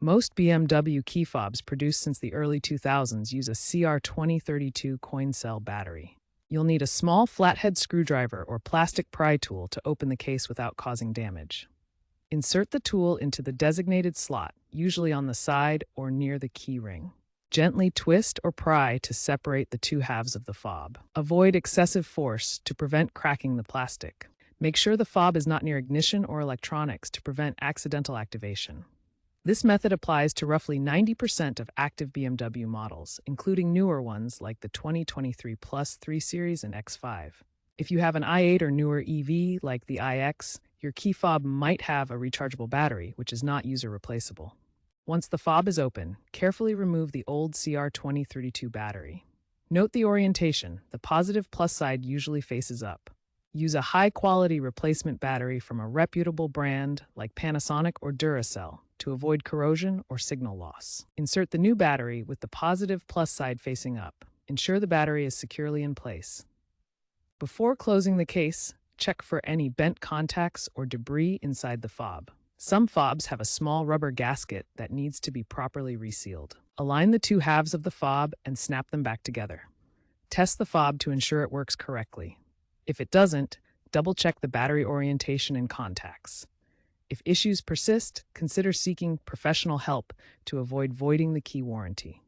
Most BMW key fobs produced since the early 2000s use a CR2032 coin cell battery. You'll need a small flathead screwdriver or plastic pry tool to open the case without causing damage. Insert the tool into the designated slot, usually on the side or near the key ring. Gently twist or pry to separate the two halves of the fob. Avoid excessive force to prevent cracking the plastic. Make sure the fob is not near ignition or electronics to prevent accidental activation. This method applies to roughly 90% of active BMW models, including newer ones like the 2023 Plus 3 Series and X5. If you have an i8 or newer EV like the iX, your key fob might have a rechargeable battery, which is not user replaceable. Once the fob is open, carefully remove the old CR2032 battery. Note the orientation. The positive plus side usually faces up. Use a high-quality replacement battery from a reputable brand like Panasonic or Duracell to avoid corrosion or signal loss. Insert the new battery with the positive plus side facing up. Ensure the battery is securely in place. Before closing the case, check for any bent contacts or debris inside the fob. Some fobs have a small rubber gasket that needs to be properly resealed. Align the two halves of the fob and snap them back together. Test the fob to ensure it works correctly. If it doesn't, double-check the battery orientation and contacts. If issues persist, consider seeking professional help to avoid voiding the key warranty.